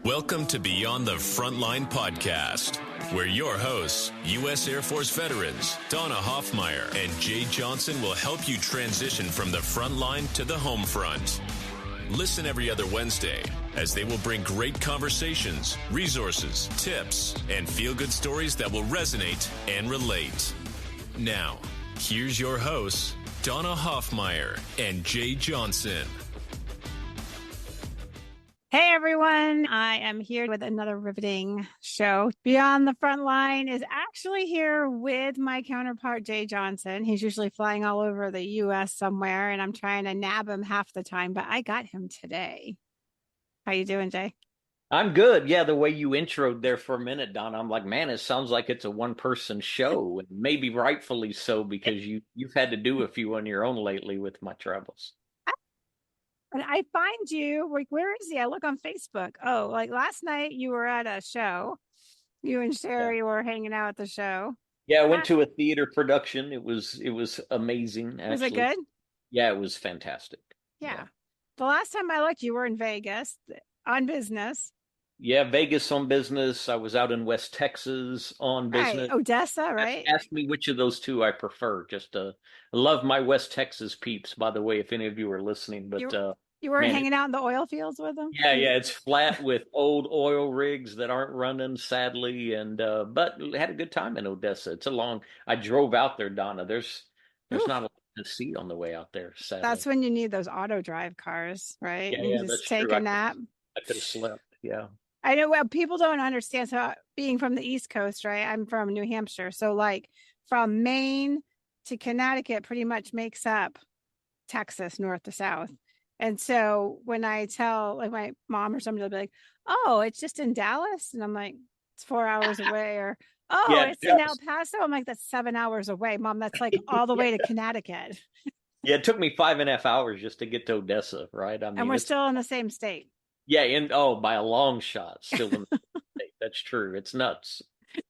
Welcome to Beyond the Frontline podcast, where your hosts, U.S. Air Force veterans Donna Hoffmeyer and Jay Johnson, will help you transition from the front line to the home front. Listen every other Wednesday as they will bring great conversations, resources, tips, and feel-good stories that will resonate and relate. Now, here's your hosts, Donna Hoffmeyer and Jay Johnson. Hey everyone, I am here with another riveting show. Beyond the Frontline is actually here with my counterpart, Jay Johnson. He's usually flying all over the U.S. somewhere, and I'm trying to nab him half the time, but I got him today. How you doing, Jay? I'm good. Yeah, the way you introed there for a minute, Donna, I'm like, man, it sounds like it's a one-person show, and maybe rightfully so, because you've had to do a few on your own lately with my travels. And I find you, like, where is he? I look on Facebook. Oh, like last night you were at a show. You and Sherry were hanging out at the show. Yeah, I went to a theater production. It was amazing, actually. Was it good? Yeah, it was fantastic. Yeah. The last time I looked, you were in Vegas on business. Yeah, Vegas on business. I was out in West Texas on business. Right. Odessa, right? Ask me which of those two I prefer. I love my West Texas peeps, by the way, if any of you are listening. But you weren't hanging out in the oil fields with them? Yeah, it's flat with old oil rigs that aren't running, sadly, and but had a good time in Odessa. I drove out there, Donna. There's not a lot to see on the way out there, sadly. That's when you need those auto drive cars, right? Yeah, you just take a nap. I could have slept, yeah. I know, well, people don't understand. So being from the East Coast, right? I'm from New Hampshire. So like from Maine to Connecticut pretty much makes up Texas, north to south. And so when I tell like my mom or somebody, they'll be like, oh, it's just in Dallas. And I'm like, it's 4 hours away. Or, it's in El Paso. I'm like, that's 7 hours away, Mom. That's like all the way to Connecticut. Yeah, it took me 5.5 hours just to get to Odessa, right? I mean, and we're still in the same state. Yeah, by a long shot, still in the state. That's true. It's nuts.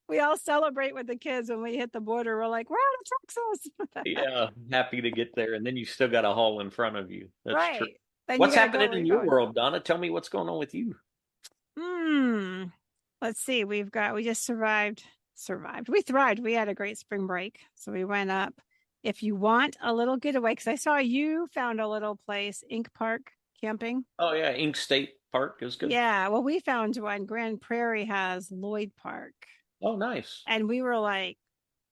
We all celebrate with the kids when we hit the border. We're like, we're out of Texas. Yeah, happy to get there. And then you still got a haul in front of you. That's right. True. Then what's happening in your world, Donna? Tell me what's going on with you. Let's see. We just survived. We thrived. We had a great spring break. So we went up. If you want a little getaway, because I saw you found a little place, Ink Park camping. Oh, yeah. Ink State Park is good. Yeah. Well, we found one. Grand Prairie has Lloyd Park. Oh, nice. And we were like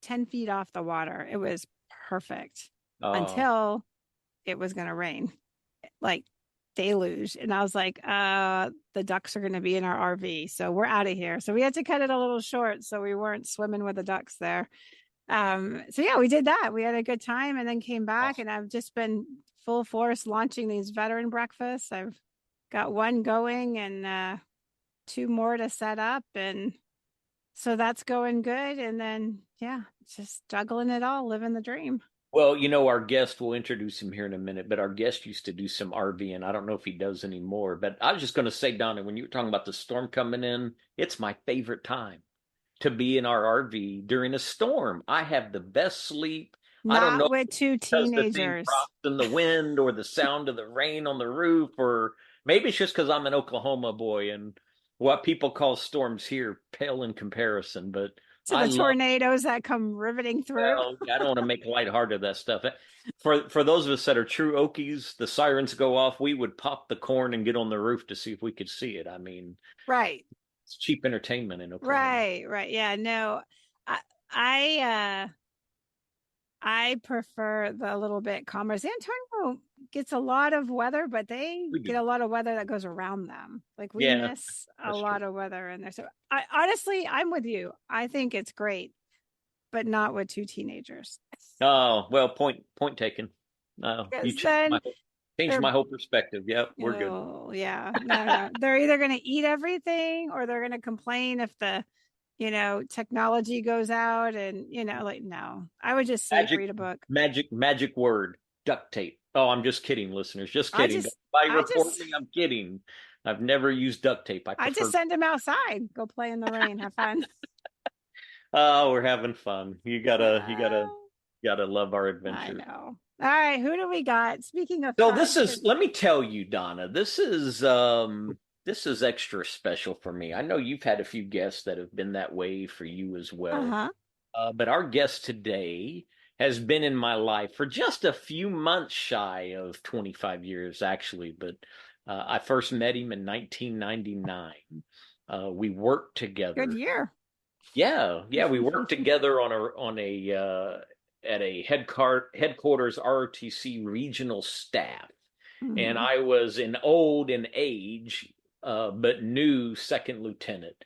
10 feet off the water. It was perfect until it was going to rain, like deluge. And I was like, the ducks are going to be in our RV. So we're out of here. So we had to cut it a little short. So we weren't swimming with the ducks there. So yeah, we did that. We had a good time and then came back and I've just been full force launching these veteran breakfasts. I've got one going and 2 more to set up. And so that's going good. And then, just juggling it all, living the dream. Well, our guest, we'll introduce him here in a minute, but our guest used to do some RVing. I don't know if he does anymore, but I was just going to say, Donna, when you were talking about the storm coming in, it's my favorite time to be in our RV during a storm. I have the best sleep. Not I don't know with 2 teenagers. In the wind or the sound of the rain on the roof, or maybe it's just because I'm an Oklahoma boy and what people call storms here pale in comparison, but so the tornadoes that come riveting through. Well, I don't want to make lighthearted of that stuff. For those of us that are true Okies, the sirens go off. We would pop the corn and get on the roof to see if we could see it. I mean, right. It's cheap entertainment in Oklahoma. Right. Yeah, no, I prefer the little bit calmer. San Antonio gets a lot of weather, but they get a lot of weather that goes around them. Like we miss a lot of weather in there. So honestly, I'm with you. I think it's great, but not with 2 teenagers. Oh, well, point taken. You changed my whole perspective. Yep, we're good. Yeah. No. They're either going to eat everything or they're going to complain if the technology goes out and, no, I would just read a book. Magic word, duct tape. Oh, I'm just kidding, listeners. Just kidding. I'm kidding. I've never used duct tape. I just send them outside. Go play in the rain. Have fun. Oh, we're having fun. You gotta love our adventure. I know. All right. Who do we got? Speaking of let me tell you, Donna, this is this is extra special for me. I know you've had a few guests that have been that way for you as well. Uh-huh. But our guest today has been in my life for just a few months shy of 25 years, actually. But I first met him in 1999. We worked together. Good year. Yeah, we worked together on a at a headquarters ROTC regional staff, and I was an old in age, but new second lieutenant.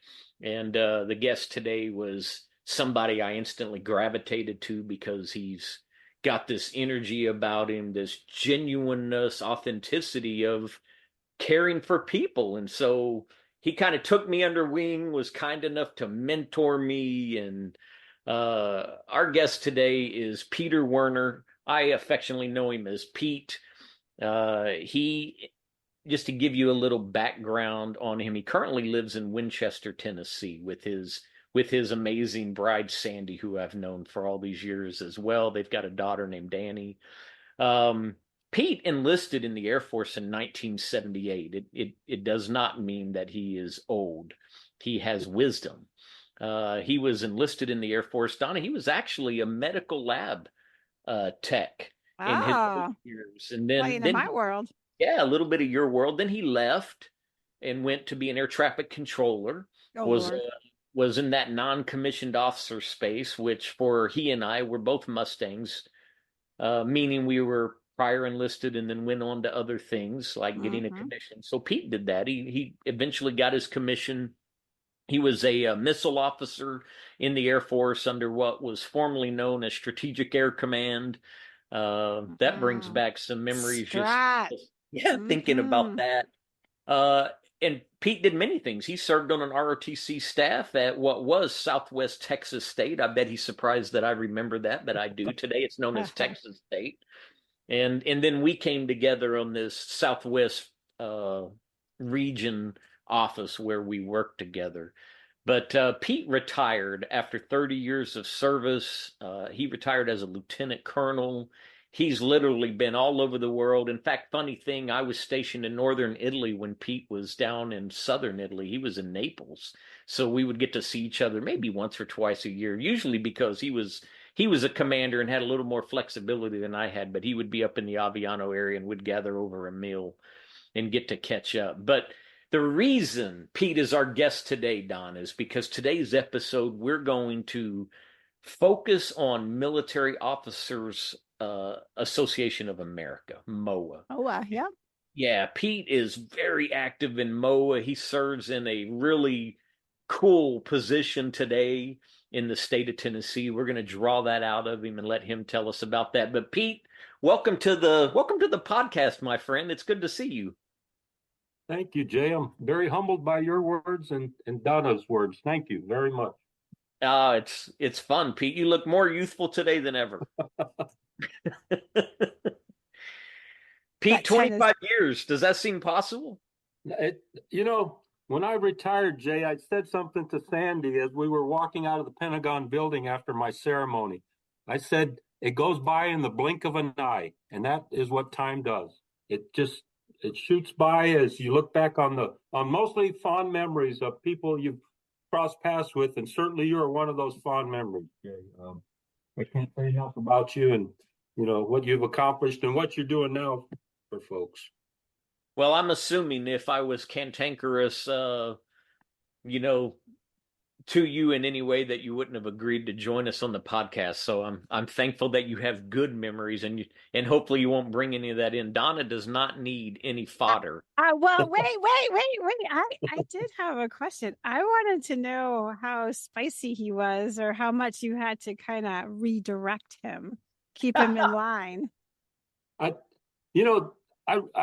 And the guest today was somebody I instantly gravitated to because he's got this energy about him, this genuineness, authenticity of caring for people. And so he kind of took me under wing, was kind enough to mentor me. And our guest today is Peter Werner. I affectionately know him as Pete. He, just to give you a little background on him, he currently lives in Winchester, Tennessee with his amazing bride, Sandy, who I've known for all these years as well. They've got a daughter named Danny. Pete enlisted in the Air Force in 1978. It does not mean that he is old. He has wisdom. He was enlisted in the Air Force. Donna, he was actually a medical lab tech in his early years. And then in my world. Yeah, a little bit of your world. Then he left and went to be an air traffic controller. Was in that non-commissioned officer space, which for he and I were both Mustangs, meaning we were prior enlisted and then went on to other things like getting a commission. So Pete did that. He eventually got his commission. He was a missile officer in the Air Force under what was formerly known as Strategic Air Command. That brings back some memories. Thinking about that. And Pete did many things. He served on an ROTC staff at what was Southwest Texas State. I bet he's surprised that I remember that, but I do. Today it's known as Texas State. And then we came together on this Southwest region office where we worked together. But Pete retired after 30 years of service. He retired as a lieutenant colonel. He's literally been all over the world. In fact, funny thing, I was stationed in northern Italy when Pete was down in southern Italy. He was in Naples. So we would get to see each other maybe once or twice a year, usually because he was a commander and had a little more flexibility than I had, but he would be up in the Aviano area and would gather over a meal and get to catch up. But the reason Pete is our guest today, Don, is because today's episode, we're going to focus on Military Officers Association of America, Moaa. Moaa, yeah. Yeah, Pete is very active in Moaa. He serves in a really cool position today in the state of Tennessee. We're going to draw that out of him and let him tell us about that. But Pete, welcome to the podcast, my friend. It's good to see you. Thank you, Jay. I'm very humbled by your words and Donna's words. Thank you very much. It's fun, Pete. You look more youthful today than ever. Pete, 25 years. Does that seem possible? When I retired, Jay, I said something to Sandy as we were walking out of the Pentagon building after my ceremony. I said, it goes by in the blink of an eye, and that is what time does. It shoots by as you look back on mostly fond memories of people you've crossed paths with, and certainly you are one of those fond memories, Jay. I can't say enough about you and what you've accomplished and what you're doing now for folks. Well, I'm assuming if I was cantankerous, to you in any way, that you wouldn't have agreed to join us on the podcast. So I'm thankful that you have good memories, and hopefully you won't bring any of that in. Donna does not need any fodder. Well, wait. I did have a question. I wanted to know how spicy he was, or how much you had to kind of redirect him, keep him in line. I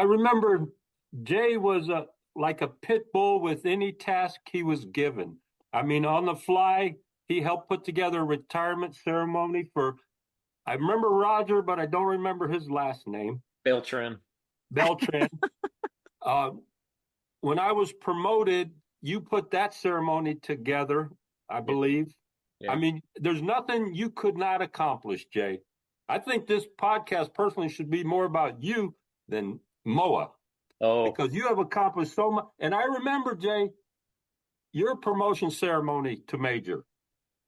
remember Jay was like a pit bull with any task he was given. I mean, on the fly, he helped put together a retirement ceremony I remember Roger, but I don't remember his last name. Beltran. When I was promoted, you put that ceremony together, I believe. Yeah. I mean, there's nothing you could not accomplish, Jay. I think this podcast personally should be more about you than Moaa. Oh, because you have accomplished so much. And I remember, Jay, your promotion ceremony to major.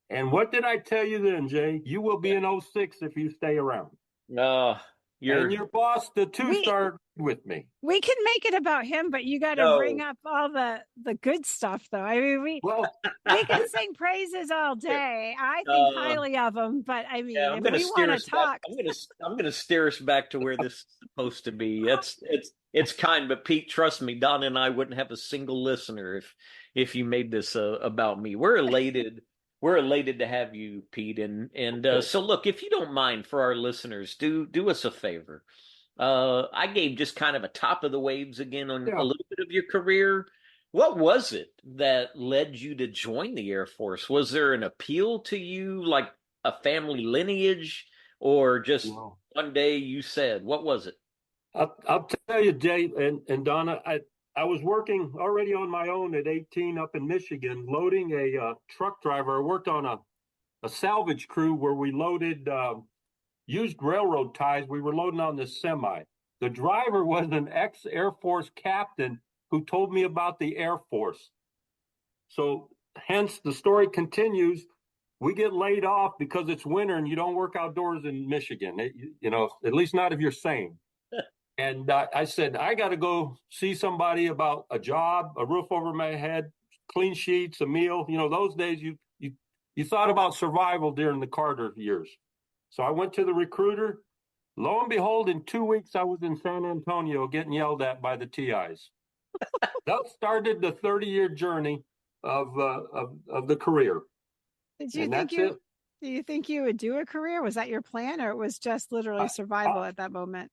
And what did I tell you then, Jay? You will be in 06 if you stay around. And your boss, the two-star, with me. We can make it about him, but you got to bring up all the good stuff, though. I mean, we can sing praises all day. I think highly of him, but I mean, if we want to talk, I'm gonna steer us back to where this is supposed to be. It's kind, but Pete, trust me, Donna and I wouldn't have a single listener if you made this about me. We're elated. We're elated to have you, Pete, and so look, if you don't mind, for our listeners, do us a favor. I gave just kind of a top of the waves again on a little bit of your career. What was it that led you to join the Air Force? Was there an appeal to you, like a family lineage, or just one day you said, what was it? I'll tell you, Jay and Donna, I was working already on my own at 18 up in Michigan, loading a truck driver. I worked on a salvage crew where we loaded used railroad ties. We were loading on this semi. The driver was an ex-Air Force captain who told me about the Air Force. So hence the story continues. We get laid off because it's winter and you don't work outdoors in Michigan, at least not if you're sane. And I said, I got to go see somebody about a job, a roof over my head, clean sheets, a meal. Those days you thought about survival during the Carter years. So I went to the recruiter. Lo and behold, in 2 weeks, I was in San Antonio getting yelled at by the TIs. That started the 30-year journey of the career. Do you think you would do a career? Was that your plan, or it was just literally survival at that moment?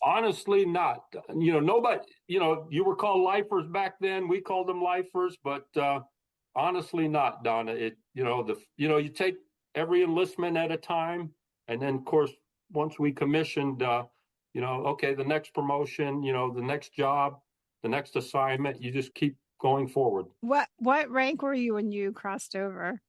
Honestly, not. Nobody. You were called lifers back then. We called them lifers, but honestly, not, Donna. You take every enlistment at a time, and then, of course, once we commissioned, the next promotion, the next job, the next assignment, you just keep going forward. What rank were you when you crossed over?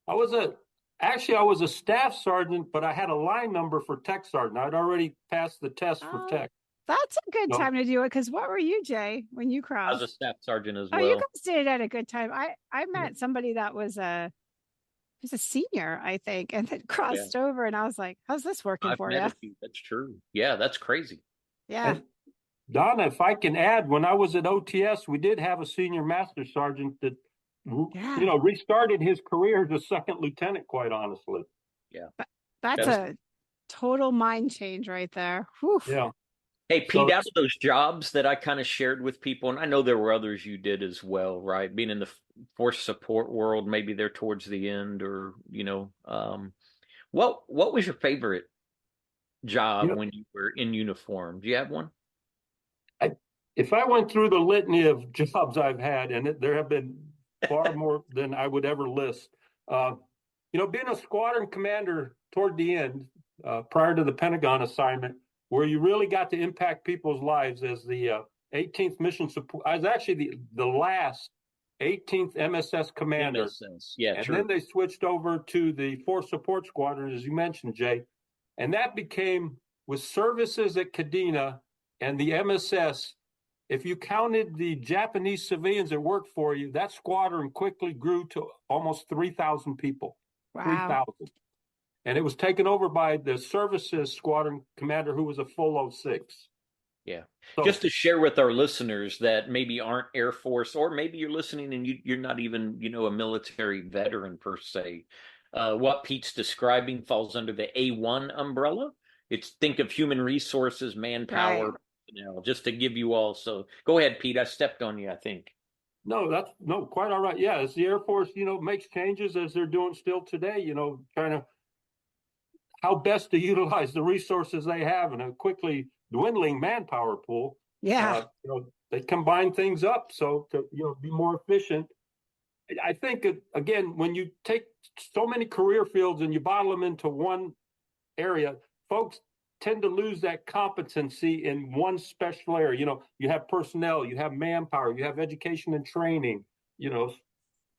I was a staff sergeant, but I had a line number for tech sergeant. I'd already passed the test for tech. That's a good time to do it, because what were you, Jay, when you crossed? I was a staff sergeant as well. Oh, you guys did it at a good time. I met somebody that was a senior, I think, and then crossed over, and I was like, how's this working for you? That's true. Yeah, that's crazy. Yeah. And Donna, if I can add, when I was at OTS, we did have a senior master sergeant that restarted his career as a second lieutenant, quite honestly. Yeah. That's a total mind change right there. Whew. Yeah. Hey, Pete, out of those jobs that I kind of shared with people, and I know there were others you did as well, right? Being in the force support world, maybe they're towards the end, or, what was your favorite job when you were in uniform? Do you have one? If I went through the litany of jobs I've had, and there have been far more than I would ever list, being a squadron commander toward the end, prior to the Pentagon assignment, where you really got to impact people's lives as the 18th Mission Support. I was actually the last 18th MSS commander. MSS. Yeah, and true. then they switched over to the Force Support Squadron, as you mentioned, Jay. And that became, with services at Kadena and the MSS, if you counted the Japanese civilians that worked for you, that squadron quickly grew to almost 3,000 people. Wow. 3,000. And it was taken over by the services squadron commander, who was a full 06. Yeah. So, just to share with our listeners that maybe aren't Air Force, or maybe you're listening and you're not even, a military veteran per se. What Pete's describing falls under the A1 umbrella. Think of human resources, manpower, just to give you all. So go ahead, Pete. I stepped on you, I think. No, quite all right. Yeah, as the Air Force, makes changes as they're doing still today, trying to how best to utilize the resources they have in a quickly dwindling manpower pool. Yeah. They combine things up so to, be more efficient. I think, again, when you take so many career fields and you bottle them into one area, folks tend to lose that competency in one special area. You have personnel, you have manpower, you have education and training,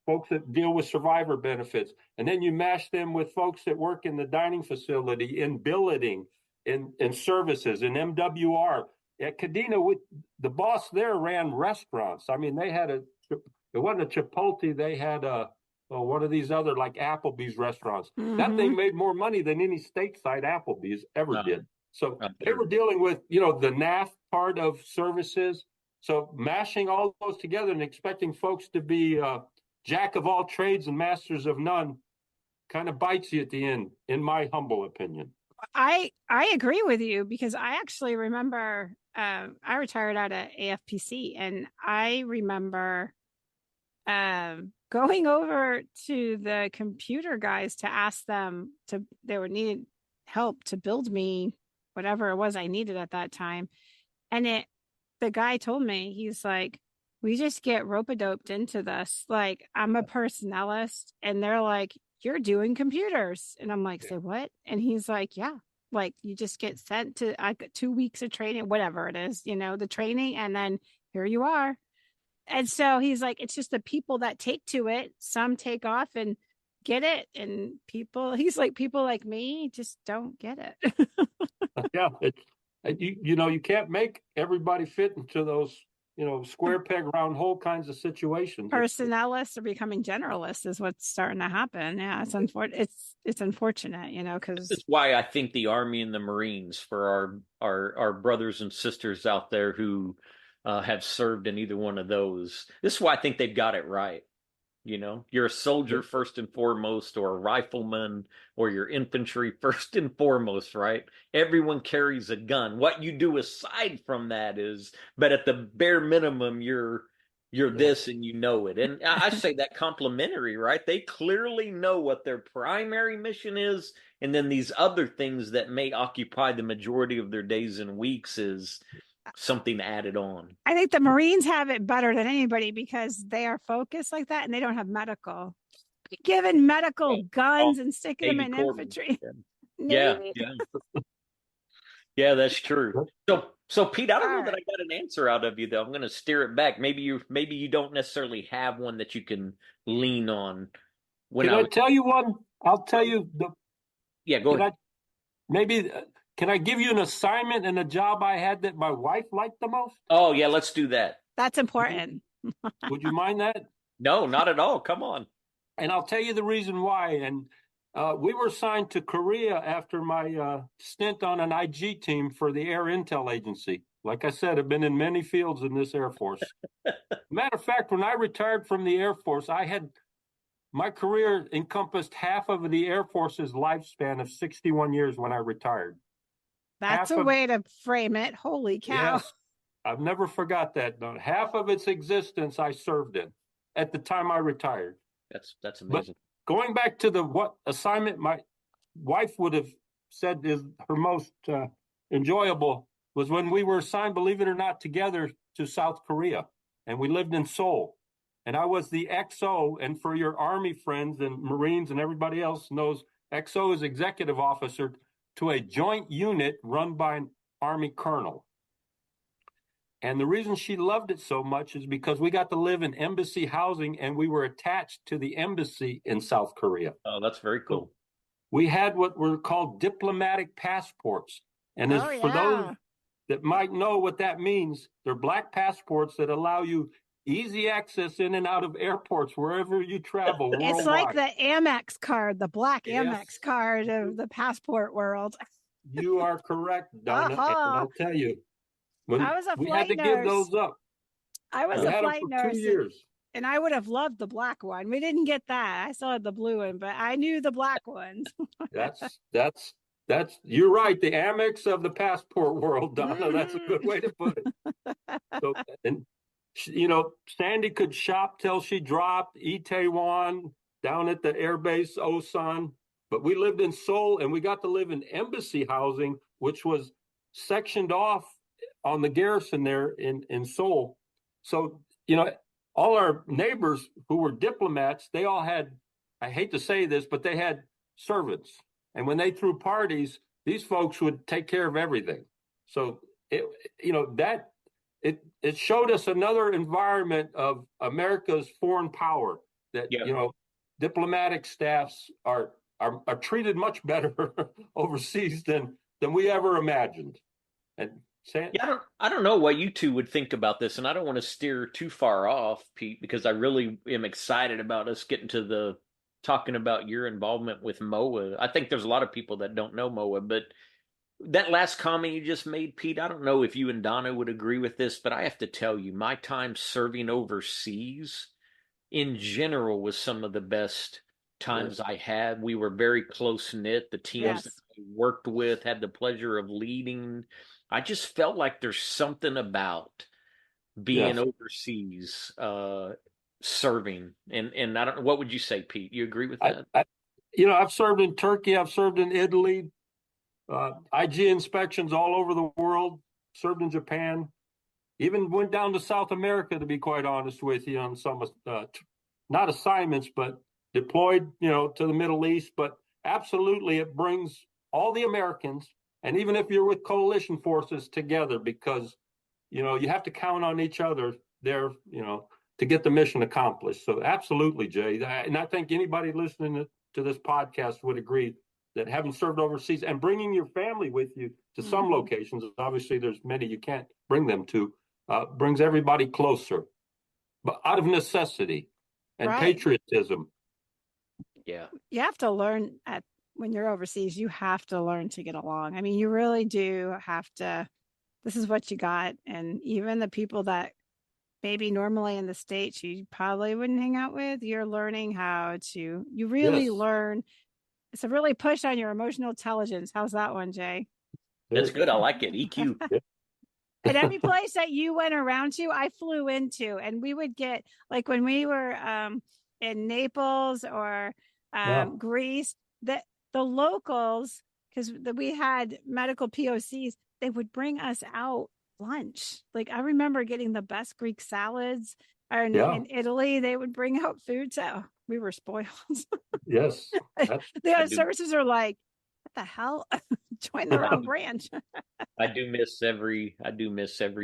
folks that deal with survivor benefits. And then you mash them with folks that work in the dining facility, in billeting, in services, in MWR. at Kadena, the boss there ran restaurants. I mean, it wasn't a Chipotle. They had one of these other like Applebee's restaurants. That thing made more money than any stateside Applebee's ever did. So they were dealing with, the NAF part of services. So mashing all those together and expecting folks to be jack of all trades and masters of none kind of bites you at the end, in my humble opinion. I agree with you, because I actually remember I retired out of AFPC, and I remember going over to the computer guys to ask them they would need help to build me whatever it was I needed at that time. And the guy told me, he's like, we just get rope-a-doped into this. Like, I'm a personnelist, and they're like, you're doing computers. And I'm like, say what? And he's like, yeah, like you just get sent to 2 weeks of training, whatever it is, the training. And then here you are. And so he's like, it's just the people that take to it. Some take off and get it. And he's like, people like me just don't get it. Yeah. You can't make everybody fit into those, square peg round hole kinds of situations. Personnelists are becoming generalists is what's starting to happen. Yeah, it's unfortunate. It's unfortunate, because this is why I think the Army and the Marines, for our brothers and sisters out there who have served in either one of those, this is why I think they've got it right. You're a soldier first and foremost, or a rifleman, or your infantry first and foremost, right? Everyone carries a gun. What you do aside from that is, but at the bare minimum, you're this and it. And I say that complimentary, right? They clearly know what their primary mission is, and then these other things that may occupy the majority of their days and weeks is something added on. I think the Marines have it better than anybody, because they are focused like that, and they don't have medical. Giving medical guns and sticking them in infantry. Yeah. Yeah, that's true. So Pete, I don't know that I got an answer out of you, though. I'm going to steer it back. Maybe you don't necessarily have one that you can lean on. Can I tell you one? I'll tell you Yeah, go ahead. Can I give you an assignment and a job I had that my wife liked the most? Oh, yeah, let's do that. That's important. Would you mind that? No, not at all. Come on. And I'll tell you the reason why. And we were assigned to Korea after my stint on an IG team for the Air Intel Agency. Like I said, I've been in many fields in this Air Force. Matter of fact, when I retired from the Air Force, my career encompassed half of the Air Force's lifespan of 61 years when I retired. That's a way to frame it. Holy cow. Yes, I've never forgot that. No, half of its existence I served in at the time I retired. That's amazing. But going back to what assignment my wife would have said is her most enjoyable was when we were assigned, believe it or not, together to South Korea. And we lived in Seoul. And I was the XO. And for your Army friends and Marines and everybody else knows, XO is executive officer to a joint unit run by an Army colonel. And the reason she loved it so much is because we got to live in embassy housing, and we were attached to the embassy in South Korea. Oh, that's very cool. So we had what were called diplomatic passports. And for those that might know what that means, they're black passports that allow you easy access in and out of airports wherever you travel worldwide. It's like the Amex card, the black Amex card of the passport world. You are correct, Donna. And I'll tell you, when I was a we had to give those up. I was a flight nurse. 2 years. And I would have loved the black one. We didn't get that. I still had the blue one, but I knew the black ones. That's you're right. The Amex of the passport world, Donna. That's a good way to put it. So, and Sandy could shop till she dropped, Itaewon, down at the airbase Osan. But we lived in Seoul, and we got to live in embassy housing, which was sectioned off on the garrison there in Seoul. So, all our neighbors who were diplomats, they all had, I hate to say this, but they had servants. And when they threw parties, these folks would take care of everything. So, it showed us another environment of America's foreign power that, diplomatic staffs are treated much better overseas than we ever imagined. And Yeah, I don't know what you two would think about this, and I don't want to steer too far off, Pete, because I really am excited about us getting to the talking about your involvement with Moaa. I think there's a lot of people that don't know Moaa, but that last comment you just made, Pete, I don't know if you and Donna would agree with this, but I have to tell you, my time serving overseas in general was some of the best times I had. We were very close knit. The teams that I worked with, had the pleasure of leading. I just felt like there's something about being overseas, serving. And I don't know, what would you say, Pete? You agree with that? I've served in Turkey. I've served in Italy. IG inspections all over the world. Served in Japan. Even went down to South America, to be quite honest with you, on some not assignments, but deployed, to the Middle East. But absolutely, it brings all the Americans, and even if you're with coalition forces, together, because you have to count on each other there, to get the mission accomplished. So absolutely, Jay, and I think anybody listening to this podcast would agree that having served overseas and bringing your family with you to some locations, obviously there's many you can't bring them to, brings everybody closer, but out of necessity and patriotism. Yeah. You have to learn when you're overseas, you have to learn to get along. I mean, you really do have to. This is what you got. And even the people that maybe normally in the States you probably wouldn't hang out with, you're learning how to, you really learn. It's a really push on your emotional intelligence. How's that one, Jay? That's good. I like it. EQ. And every place that you went around to, I flew into, and we would get, like when we were in Naples or Greece, the locals, because we had medical POCs, they would bring us out lunch. Like I remember getting the best Greek salads. In Italy, they would bring out food. So we were spoiled. Yes. The other services are like, what the hell? Join the wrong branch. I do miss every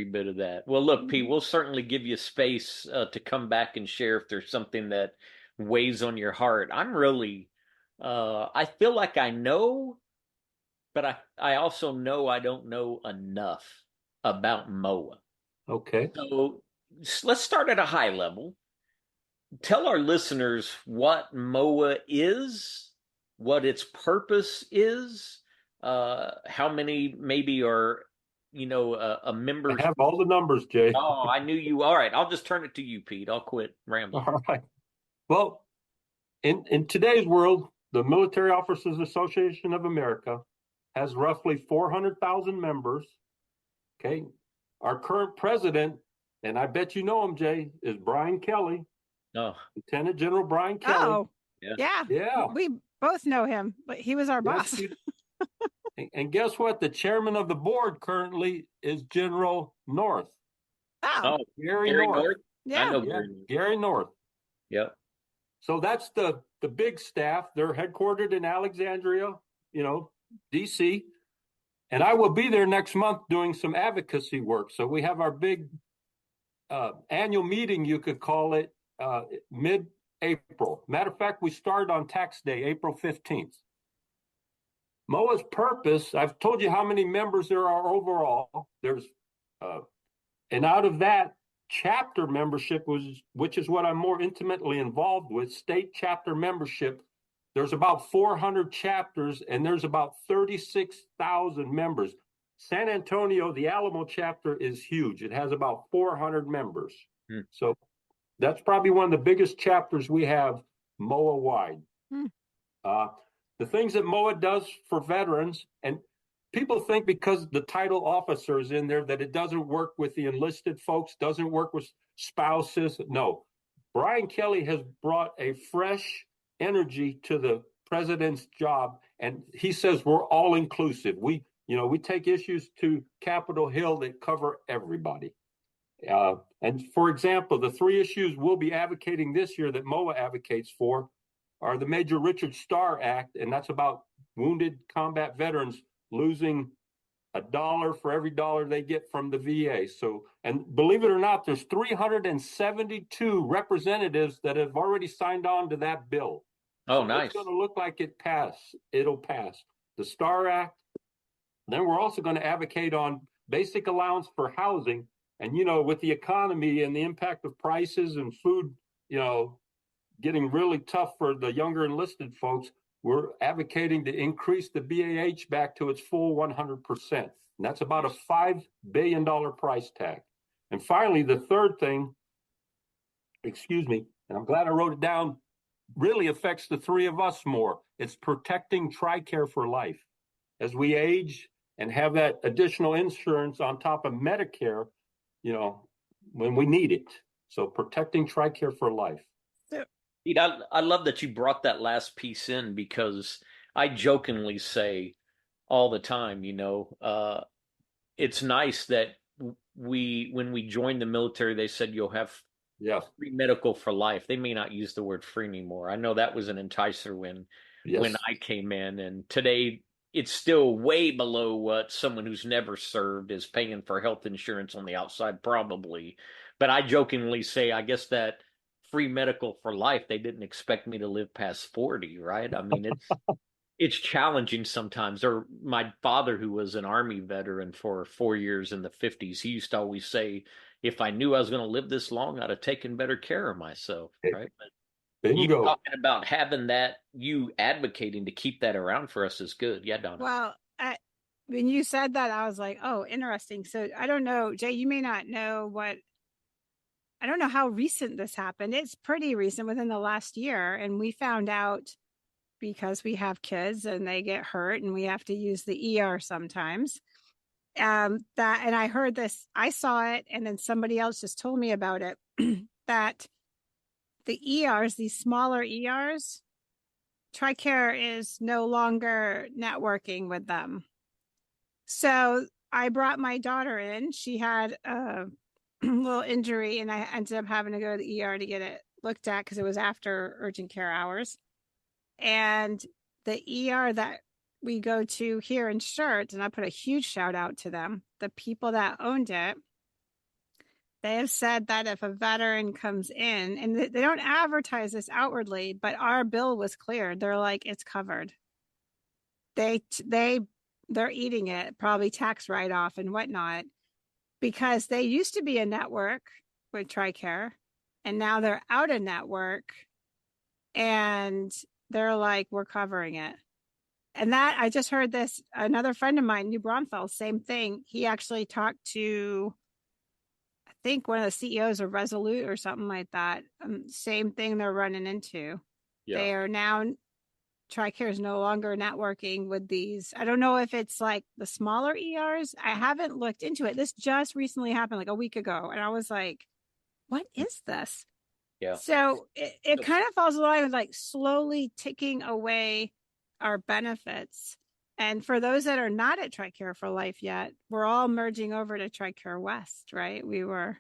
bit of that. Well, look, Pete, we'll certainly give you space to come back and share if there's something that weighs on your heart. I'm really, I feel like I know, but I also know I don't know enough about Moaa. Okay. So let's start at a high level. Tell our listeners what Moaa is, what its purpose is, how many maybe are, a member. I have all the numbers, Jay. Oh, I knew you. All right, I'll just turn it to you, Pete. I'll quit rambling. All right. Well, in today's world, the Military Officers Association of America has roughly 400,000 members. Okay. Our current president, and I bet you know him, Jay, is Brian Kelly. Oh. Lieutenant General Brian Kelly. Oh, yeah. We both know him, but he was our boss. And guess what? The chairman of the board currently is General North. Oh, Gary North. Yeah. I know Gary North. Yep. So that's the big staff. They're headquartered in Alexandria, DC. And I will be there next month doing some advocacy work. So we have our big annual meeting, you could call it, mid-April. Matter of fact, we start on tax day, April 15th. Moaa's purpose, I've told you how many members there are overall. There's, and out of that, chapter membership, which is what I'm more intimately involved with, state chapter membership. There's about 400 chapters, and there's about 36,000 members. San Antonio, the Alamo chapter is huge. It has about 400 members. So that's probably one of the biggest chapters we have Moaa-wide. The things that Moaa does for veterans, and people think because the title officer is in there that it doesn't work with the enlisted folks, doesn't work with spouses. No. Brian Kelly has brought a fresh energy to the president's job, and he says we're all inclusive. We take issues to Capitol Hill that cover everybody. And for example, the 3 issues we'll be advocating this year that Moaa advocates for are the Major Richard Starr Act, and that's about wounded combat veterans losing $1 for every dollar they get from the VA. So, and believe it or not, there's 372 representatives that have already signed on to that bill. Oh, so nice. It's going to look like it'll pass. The Starr Act. Then we're also going to advocate on basic allowance for housing. And, you know, with the economy and the impact of prices and food, you know, getting really tough for the younger enlisted folks, we're advocating to increase the BAH back to its full 100%. And that's about a $5 billion price tag. And finally, the third thing, and I'm glad I wrote it down, really affects the three of us more. It's protecting Tricare for life. As we age and have that additional insurance on top of Medicare, you know, when we need it. So protecting Tricare for life. Pete, I love that you brought that last piece in, because I jokingly say all the time, you know, it's nice that when we joined the military, they said you'll have free medical for life. They may not use the word free anymore. I know that was an enticer when I came in, and today it's still way below what someone who's never served is paying for health insurance on the outside, probably. But I jokingly say, I guess that free medical for life, they didn't expect me to live past 40, right? I mean, it's challenging sometimes. Or my father, who was an Army veteran for 4 years in the 50s, he used to always say, if I knew I was going to live this long, I'd have taken better care of myself, right? But you talking about having that, you advocating to keep that around for us is good. Yeah, Donna. Well, when you said that, I was like, oh, interesting. So I don't know, Jay, you may not know I don't know how recent this happened. It's pretty recent, within the last year. And we found out, because we have kids and they get hurt and we have to use the ER sometimes. And I heard this, I saw it, and then somebody else just told me about it, that the ERs, these smaller ERs, Tricare is no longer networking with them. So I brought my daughter in. She had a little injury, and I ended up having to go to the ER to get it looked at, because it was after urgent care hours. And the ER that we go to here in Schertz, and I put a huge shout out to them, the people that owned it, they have said that if a veteran comes in, and they don't advertise this outwardly, but our bill was cleared. They're like, it's covered. They're eating it, probably tax write-off and whatnot, because they used to be a network with Tricare, and now they're out of network, and they're like, we're covering it. And that, I just heard this, another friend of mine, New Braunfels, same thing. He actually talked to, I think, one of the CEOs of Resolute or something like that. Same thing they're running into. Yeah. They are now, Tricare is no longer networking with these. I don't know if it's like the smaller ERs. I haven't looked into it. This just recently happened, like a week ago. And I was like, what is this? Yeah. So it kind of falls along with like slowly ticking away our benefits. And for those that are not at Tricare for Life yet, we're all merging over to Tricare West, right? We were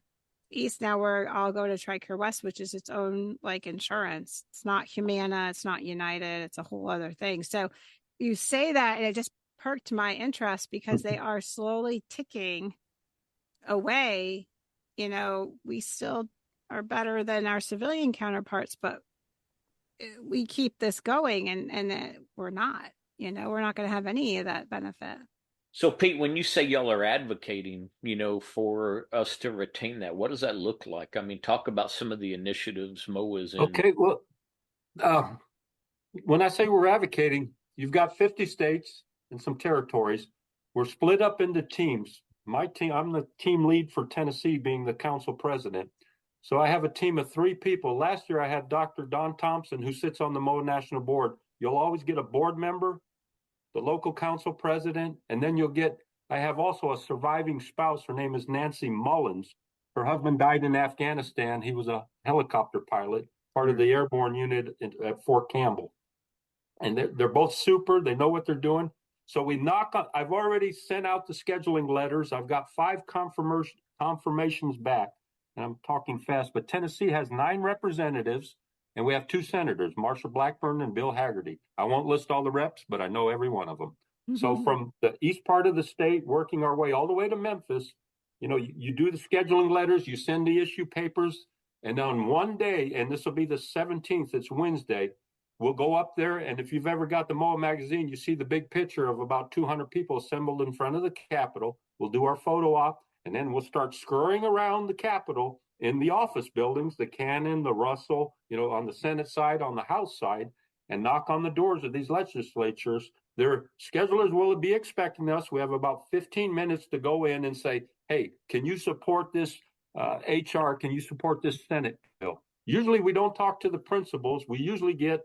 East, now we're all going to Tricare West, which is its own like insurance. It's not Humana, it's not United, it's a whole other thing. So you say that, and it just perked my interest, because they are slowly ticking away. You know, we still are better than our civilian counterparts, but we keep this going, and we're not, you know, we're not going to have any of that benefit. So Pete, when you say y'all are advocating, you know, for us to retain that, what does that look like? I mean, talk about some of the initiatives Moaa is in. Okay, well, when I say we're advocating, you've got 50 states and some territories. We're split up into teams. My team, I'm the team lead for Tennessee, being the council president. So I have a team of 3 people. Last year I had Dr. Don Thompson, who sits on the Moaa National Board. You'll always get a board member, the local council president, and then I have also a surviving spouse. Her name is Nancy Mullins. Her husband died in Afghanistan. He was a helicopter pilot, part of the airborne unit at Fort Campbell. And they're both super. They know what they're doing. So we I've already sent out the scheduling letters. I've got 5 confirmations back. And I'm talking fast, but Tennessee has 9 representatives, and we have 2 senators, Marsha Blackburn and Bill Hagerty. I won't list all the reps, but I know every one of them. Mm-hmm. So from the east part of the state, working our way all the way to Memphis, you know, you do the scheduling letters, you send the issue papers, and on one day, and this will be the 17th, it's Wednesday, we'll go up there, and if you've ever got the Moaa magazine, you see the big picture of about 200 people assembled in front of the Capitol. We'll do our photo op, and then we'll start scurrying around the Capitol in the office buildings, the Cannon, the Russell, on the Senate side, on the House side, and knock on the doors of these legislatures. Their schedulers will be expecting us. We have about 15 minutes to go in and say, hey, can you support this HR? Can you support this Senate bill? Usually we don't talk to the principals. We usually get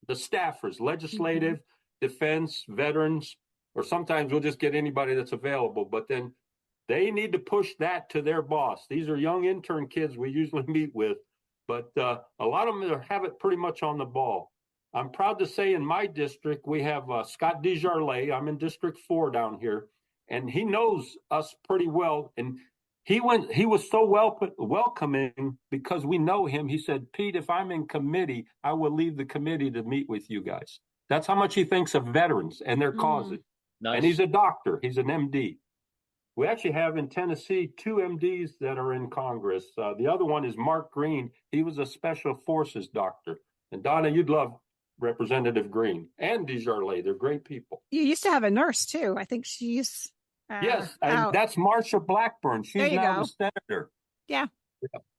the staffers, legislative, defense, veterans, or sometimes we'll just get anybody that's available. But then they need to push that to their boss. These are young intern kids we usually meet with, but a lot of them have it pretty much on the ball. I'm proud to say in my district, we have Scott Desjardins. I'm in District 4 down here, and he knows us pretty well. And he was so welcoming because we know him. He said, Pete, if I'm in committee, I will leave the committee to meet with you guys. That's how much he thinks of veterans and their causes. Nice. And he's a doctor. He's an MD. We actually have in Tennessee 2 MDs that are in Congress. The other one is Mark Green. He was a special forces doctor. And Donna, you'd love Representative Green and Desjardins. They're great people. You used to have a nurse too. I think she's yes, and that's Marsha Blackburn. She's now the senator. Yeah.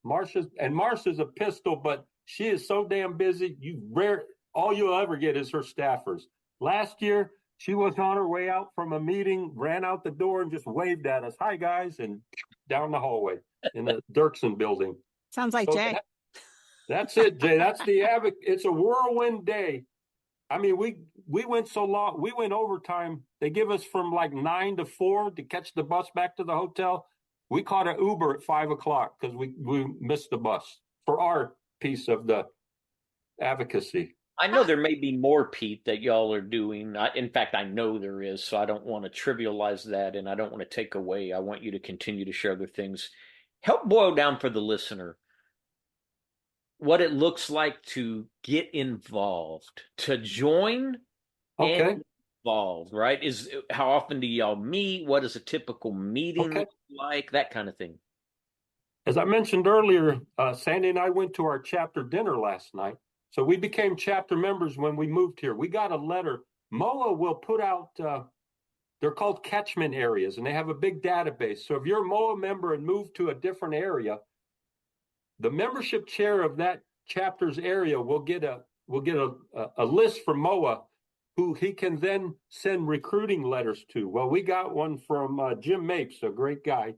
Marsha's a pistol, but she is so damn busy. All you'll ever get is her staffers. Last year, she was on her way out from a meeting, ran out the door and just waved at us. Hi guys, and down the hallway in the Dirksen building. Sounds like Jay. That's it, Jay. That's the It's a whirlwind day. I mean, we went so long. We went overtime. They give us from like 9 to 4 to catch the bus back to the hotel. We caught an Uber at 5 o'clock because we missed the bus for our piece of the advocacy. I know there may be more, Pete, that y'all are doing. In fact, I know there is, so I don't want to trivialize that, and I don't want to take away. I want you to continue to share other things. Help boil down for the listener what it looks like to get involved, to join and involved, right? How often do y'all meet? What is a typical meeting look like? That kind of thing. As I mentioned earlier, Sandy and I went to our chapter dinner last night. So we became chapter members when we moved here. We got a letter. Moaa will put out, they're called catchment areas, and they have a big database. So if you're a Moaa member and move to a different area, the membership chair of that chapter's area will get a list from Moaa who he can then send recruiting letters to. Well, we got one from Jim Mapes, a great guy.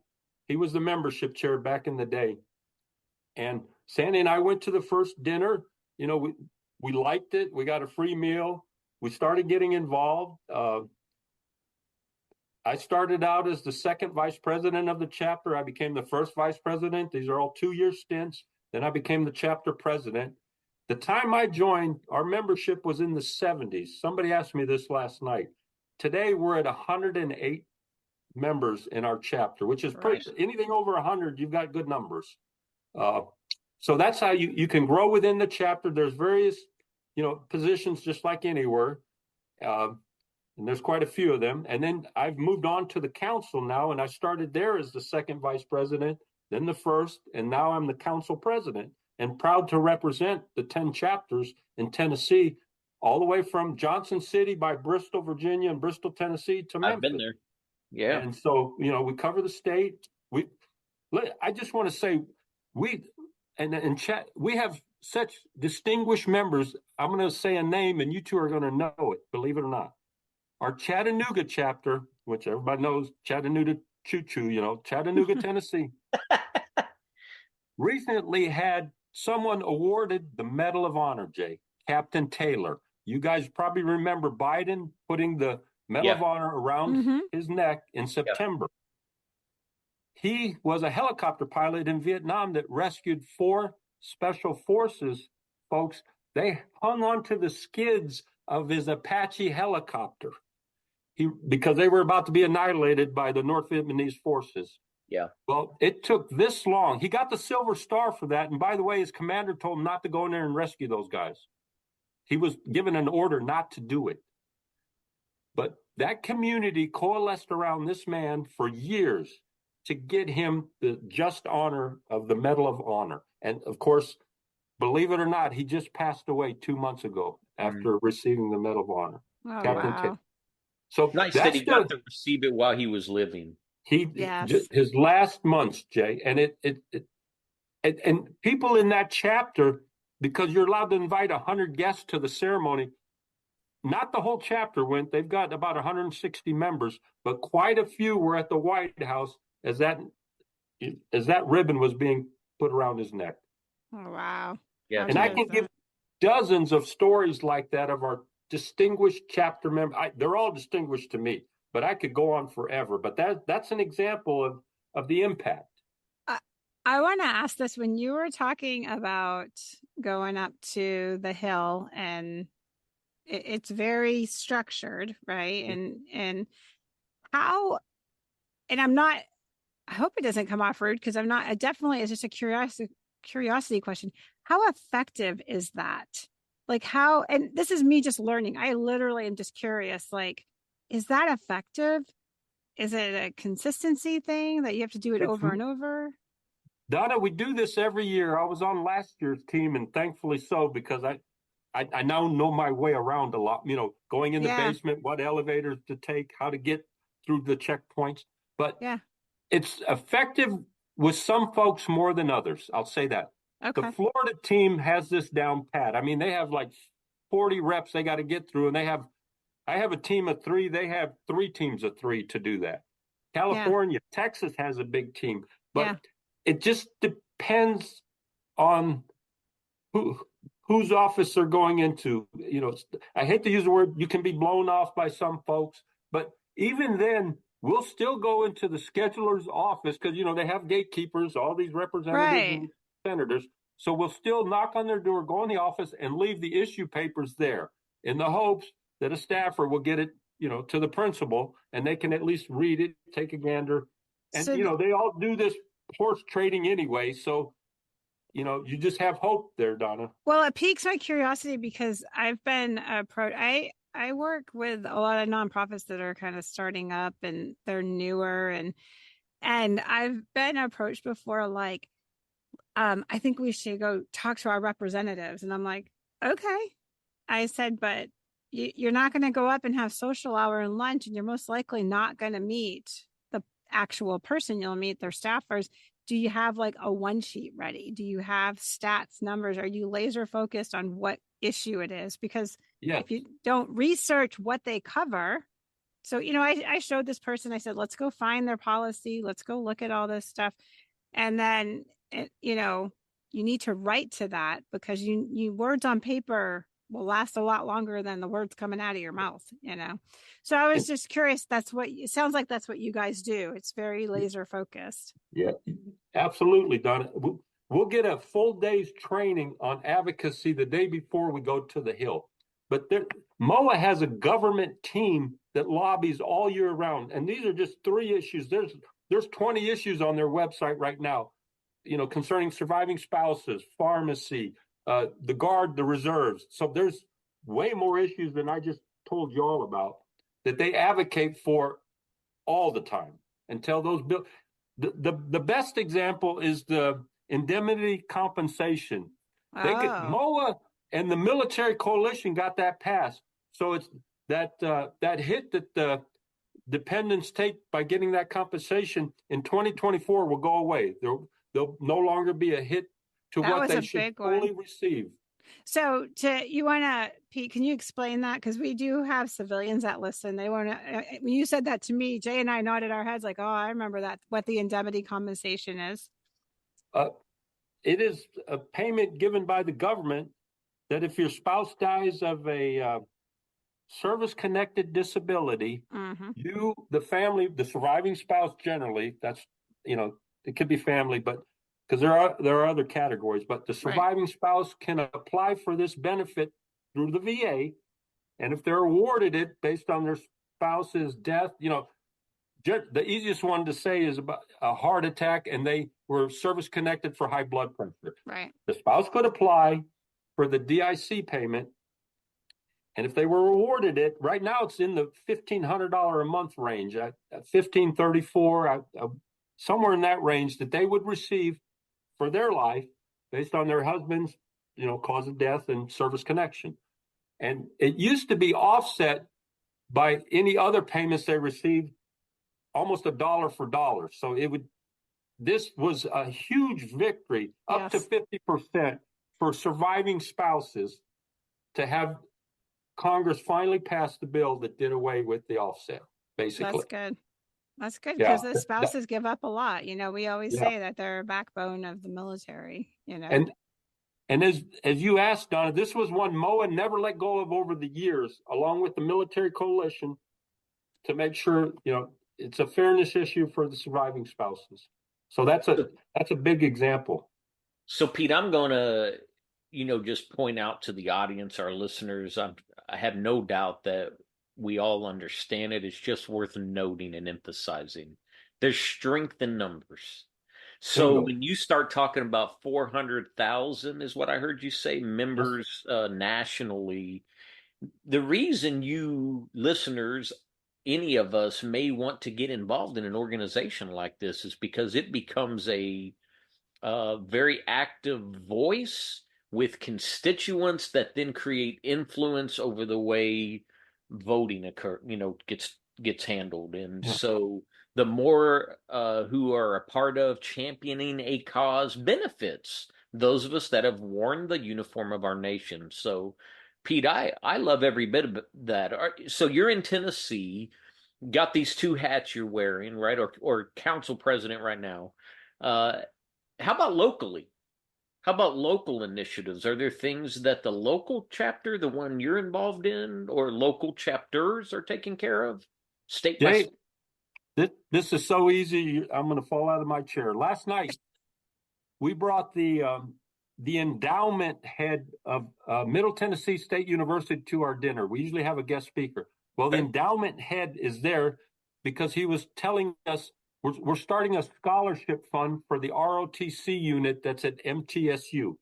He was the membership chair back in the day. And Sandy and I went to the first dinner. We liked it. We got a free meal. We started getting involved. I started out as the second vice president of the chapter. I became the first vice president. These are all 2-year stints. Then I became the chapter president. The time I joined, our membership was in the 70s. Somebody asked me this last night. Today, we're at 108 members in our chapter, which is pretty, anything over 100, you've got good numbers. So that's how you can grow within the chapter. There's various, positions just like anywhere. And there's quite a few of them. And then I've moved on to the council now, and I started there as the second vice president, then the first, and now I'm the council president, and proud to represent the 10 chapters in Tennessee, all the way from Johnson City by Bristol, Virginia, and Bristol, Tennessee to Memphis. I've been there. Yeah. And so, we cover the state. I just want to say, we have such distinguished members. I'm going to say a name, and you two are going to know it, believe it or not. Our Chattanooga chapter, which everybody knows, Chattanooga Choo-Choo, Chattanooga, Tennessee, recently had someone awarded the Medal of Honor, Jay, Captain Taylor. You guys probably remember Biden putting the Medal of Honor around his neck in September. Yeah. He was a helicopter pilot in Vietnam that rescued 4 special forces folks. They hung onto the skids of his Apache helicopter. Because they were about to be annihilated by the North Vietnamese forces. Yeah. Well, it took this long. He got the Silver Star for that. And by the way, his commander told him not to go in there and rescue those guys. He was given an order not to do it. But that community coalesced around this man for years to get him the just honor of the Medal of Honor. And of course, believe it or not, he just passed away 2 months ago after receiving the Medal of Honor. Oh, Captain wow. Tim. So Nice that he got to receive it while he was living. His last months, Jay, and and people in that chapter, because you're allowed to invite 100 guests to the ceremony. Not the whole chapter went. They've got about 160 members, but quite a few were at the White House as that ribbon was being put around his neck. Oh, wow. Yeah, and I can give dozens of stories like that of our distinguished chapter members. They're all distinguished to me, but I could go on forever. But that's an example of the impact. I want to ask this: when you were talking about going up to the Hill, and it's very structured, right? And how? And I hope it doesn't come off rude, because I'm not. It definitely is just a curiosity question. How effective is that? Like how? And this is me just learning. I literally am just curious. Like, is that effective? Is it a consistency thing that you have to do it over and over? Donna, we do this every year. I was on last year's team, and thankfully so, because I now know my way around a lot, going in the basement, what elevators to take, how to get through the checkpoints. But it's effective with some folks more than others. I'll say that. Okay. The Florida team has this down pat. I mean, they have like 40 reps they got to get through, and I have a team of 3. They have 3 teams of 3 to do that. California, Texas has a big team, but it just depends on whose office they're going into. I hate to use the word, you can be blown off by some folks, but even then, we'll still go into the scheduler's office because, they have gatekeepers, all these representatives and senators. So we'll still knock on their door, go in the office, and leave the issue papers there in the hopes that a staffer will get it, to the principal, and they can at least read it, take a gander. And, they all do this horse trading anyway. So, you just have hope there, Donna. Well, it piques my curiosity because I've been I work with a lot of nonprofits that are kind of starting up and they're newer, and I've been approached before, like, I think we should go talk to our representatives. And I'm like, okay. I said, but you're not going to go up and have social hour and lunch, and you're most likely not going to meet the actual person. You'll meet their staffers. Do you have like a one sheet ready? Do you have stats, numbers? Are you laser focused on what issue it is? Because if you don't research what they cover, so, I showed this person, I said, let's go find their policy. Let's go look at all this stuff. And then, you need to write to that, because you words on paper will last a lot longer than the words coming out of your mouth, So I was just curious. It sounds like that's what you guys do. It's very laser focused. Yeah, absolutely, Donna. We'll get a full day's training on advocacy the day before we go to the Hill. But Moaa has a government team that lobbies all year round. And these are just 3 issues. There's 20 issues on their website right now, concerning surviving spouses, pharmacy, the Guard, the reserves. So there's way more issues than I just told you all about that they advocate for all the time until those bills. The best example is the indemnity compensation. Moaa and the military coalition got that passed. So it's that hit that the dependents take by getting that compensation in 2024 will go away. There'll no longer be a hit to what they should fully receive. So Pete, can you explain that? Because we do have civilians that listen. They want to, when you said that to me, Jay and I nodded our heads like, oh, I remember that, what the indemnity compensation is. It is a payment given by the government that if your spouse dies of a service-connected disability, you, the family, the surviving spouse generally, that's, it could be family, but because there are other categories, but the surviving spouse can apply for this benefit through the VA. And if they're awarded it based on their spouse's death, the easiest one to say is about a heart attack, and they were service connected for high blood pressure. Right. The spouse could apply for the DIC payment. And if they were awarded it, right now it's in the $1,500 a month range, at $1,534, somewhere in that range that they would receive for their life based on their husband's cause of death and service connection. And it used to be offset by any other payments they received, almost a dollar for dollar. So this was a huge victory, up to 50% for surviving spouses, to have Congress finally pass the bill that did away with the offset, basically. That's good. That's good, because the spouses give up a lot. We always say that they're a backbone of the military, And as you asked, Donna, this was one Moaa never let go of over the years, along with the military coalition, to make sure, it's a fairness issue for the surviving spouses. So that's a big example. So, Pete, I'm going to, just point out to the audience, our listeners, I have no doubt that we all understand it. It's just worth noting and emphasizing. There's strength in numbers. So when you start talking about 400,000 is what I heard you say, members nationally, the reason you listeners, any of us may want to get involved in an organization like this is because it becomes a very active voice with constituents that then create influence over the way voting gets handled. And so the more who are a part of championing a cause benefits those of us that have worn the uniform of our nation. So, Pete, I love every bit of that. So you're in Tennessee, got these two hats you're wearing, right? Or council president right now. How about locally? How about local initiatives? Are there things that the local chapter, the one you're involved in, or local chapters are taking care of? State by state? This is so easy. I'm going to fall out of my chair. Last night, we brought the endowment head of Middle Tennessee State University to our dinner. We usually have a guest speaker. Well, the endowment head is there because he was telling us we're starting a scholarship fund for the ROTC unit that's at MTSU.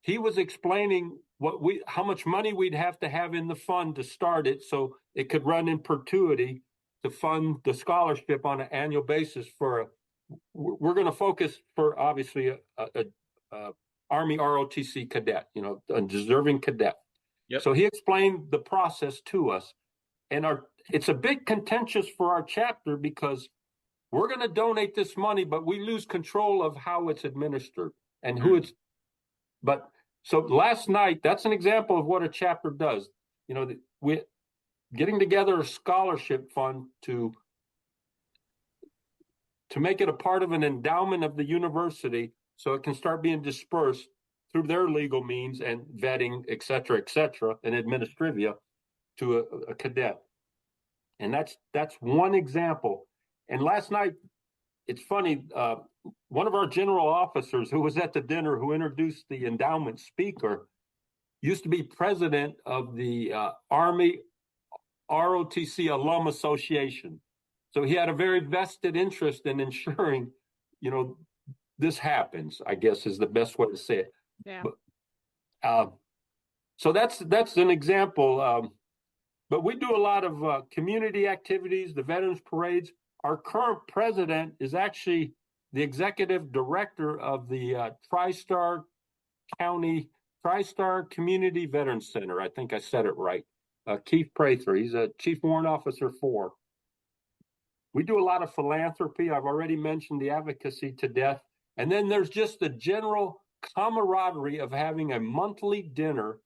He was explaining how much money we'd have to have in the fund to start it so it could run in perpetuity to fund the scholarship on an annual basis we're going to focus for obviously a Army ROTC cadet, a deserving cadet. Yep. So he explained the process to us, and it's a bit contentious for our chapter because we're going to donate this money, but we lose control of how it's administered and who it's. But so last night, that's an example of what a chapter does. We getting together a scholarship fund to make it a part of an endowment of the university so it can start being dispersed through their legal means and vetting, et cetera, and administrivia to a cadet. And that's one example. And last night, it's funny, one of our general officers who was at the dinner who introduced the endowment speaker used to be president of the Army ROTC Alum Association. So he had a very vested interest in ensuring, this happens, I guess is the best way to say it. Yeah. But, so that's an example. But we do a lot of community activities, the veterans parades. Our current president is actually the executive director of the TriStar Community Veterans Center. I think I said it right. Keith Prather. He's a Chief Warrant Officer 4. We do a lot of philanthropy. I've already mentioned the Advocacy to Death. And then there's just the general camaraderie of having a monthly dinner.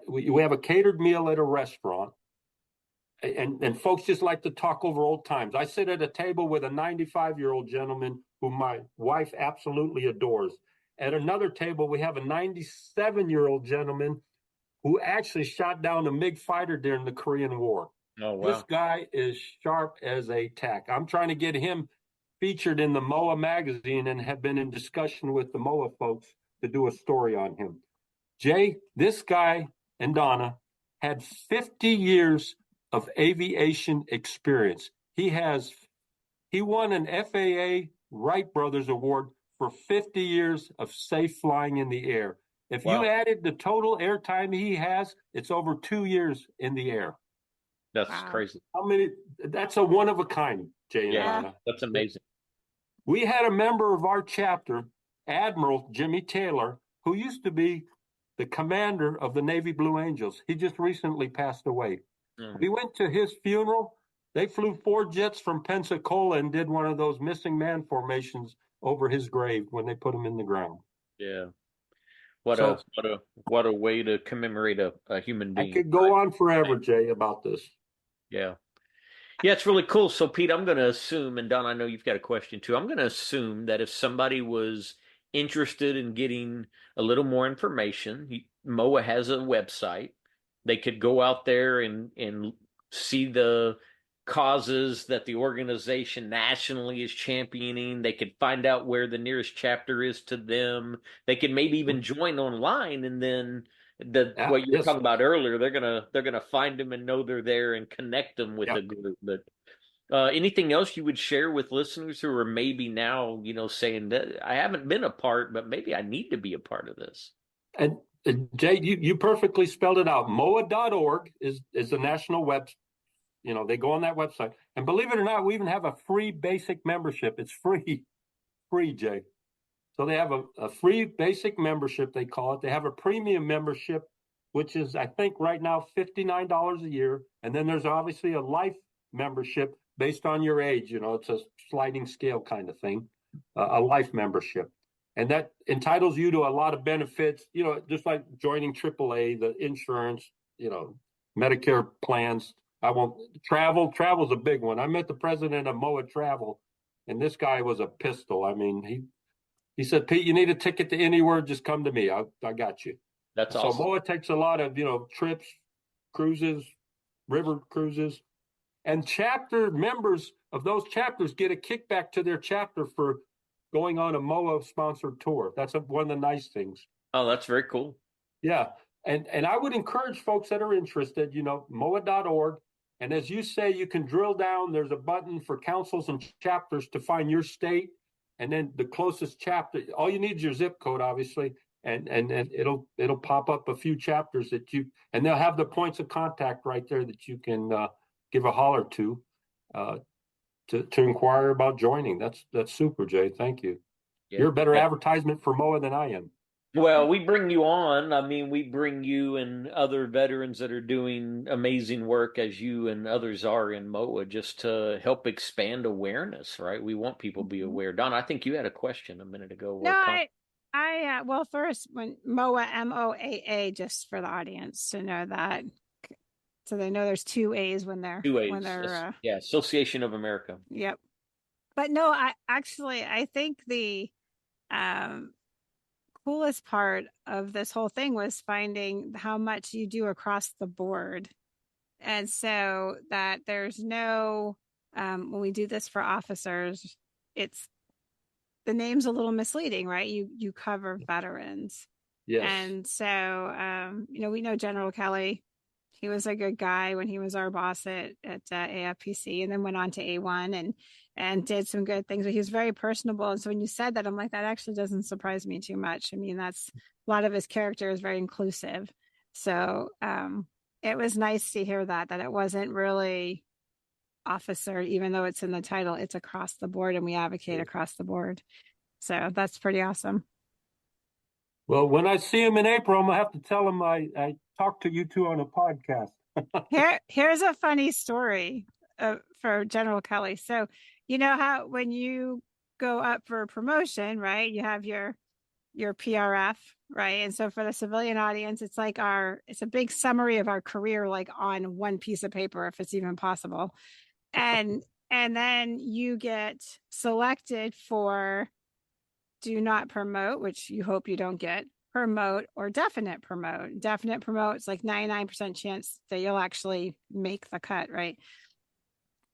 We have a catered meal at a restaurant. And folks just like to talk over old times. I sit at a table with a 95-year-old gentleman who my wife absolutely adores. At another table, we have a 97-year-old gentleman who actually shot down a MiG fighter during the Korean War. Oh, wow. This guy is sharp as a tack. I'm trying to get him featured in the Moaa magazine and have been in discussion with the Moaa folks to do a story on him. Jay, this guy and Donna had 50 years of aviation experience. He won an FAA Wright Brothers Award for 50 years of safe flying in the air. If you added the total air time he has, it's over 2 years in the air. That's crazy. How many? That's a one of a kind, Jay and Donna. That's amazing. We had a member of our chapter, Admiral Jimmy Taylor, who used to be the commander of the Navy Blue Angels. He just recently passed away. We went to his funeral. They flew 4 jets from Pensacola and did one of those missing man formations over his grave when they put him in the ground. Yeah. What a way to commemorate a human being. I could go on forever, Jay, about this. Yeah. Yeah, it's really cool. So, Pete, I'm going to assume, and Don, I know you've got a question too. I'm going to assume that if somebody was interested in getting a little more information, Moaa has a website. They could go out there and see the causes that the organization nationally is championing. They could find out where the nearest chapter is to them. They could maybe even join online, and then what you were talking about earlier, they're gonna find them and know they're there and connect them with the group. But anything else you would share with listeners who are maybe now, saying that I haven't been a part, but maybe I need to be a part of this? And Jay, you perfectly spelled it out. Moaa.org is the national web. They go on that website, and believe it or not, we even have a free basic membership. It's free, Jay. So they have a free basic membership, they call it. They have a premium membership, which is, I think, right now $59 a year. And then there's obviously a life membership based on your age. It's a sliding scale kind of thing, a life membership. And that entitles you to a lot of benefits, just like joining AAA, the insurance, Medicare plans. Travel's a big one. I met the president of Moaa Travel, and this guy was a pistol. I mean, he said, Pete, you need a ticket to anywhere, just come to me. I got you. That's awesome. So Moaa takes a lot of, trips, cruises, river cruises, and chapter members of those chapters get a kickback to their chapter for going on a Moaa sponsored tour. That's one of the nice things. Oh, that's very cool. Yeah. And I would encourage folks that are interested, Moaa.org. And as you say, you can drill down. There's a button for councils and chapters to find your state. And then the closest chapter, all you need is your zip code, obviously. And it'll pop up a few chapters and they'll have the points of contact right there that you can give a holler to inquire about joining. That's super, Jay. Thank you. Yeah. You're a better advertisement for Moaa than I am. Well, we bring you on. I mean, we bring you and other veterans that are doing amazing work as you and others are in Moaa just to help expand awareness, right? We want people to be aware. Don, I think you had a question a minute ago. No, well, first, when Moaa, MOAA, just for the audience to know that. So they know there's 2 A's when they're... 2 A's. Association of America. Yep. But no, I think the... coolest part of this whole thing was finding how much you do across the board. And so that there's no, when we do this for officers, the name's a little misleading, right? You cover veterans. Yes. And so, we know General Kelly. He was a good guy when he was our boss at AFPC, and then went on to A1 and did some good things. But he was very personable. And so when you said that, I'm like, that actually doesn't surprise me too much. I mean, that's a lot of his character is very inclusive. So it was nice to hear that it wasn't really officer, even though it's in the title, it's across the board, and we advocate across the board. So that's pretty awesome. Well, when I see him in April, I'm going to have to tell him I talked to you two on a podcast. Here's a funny story for General Kelly. So, you know how when you go up for a promotion, right, you have your PRF, right? And so for the civilian audience, it's like it's a big summary of our career, like on one piece of paper, if it's even possible. And then you get selected for do not promote, which you hope you don't get, promote, or definite promote. Definite promote, it's like 99% chance that you'll actually make the cut, right?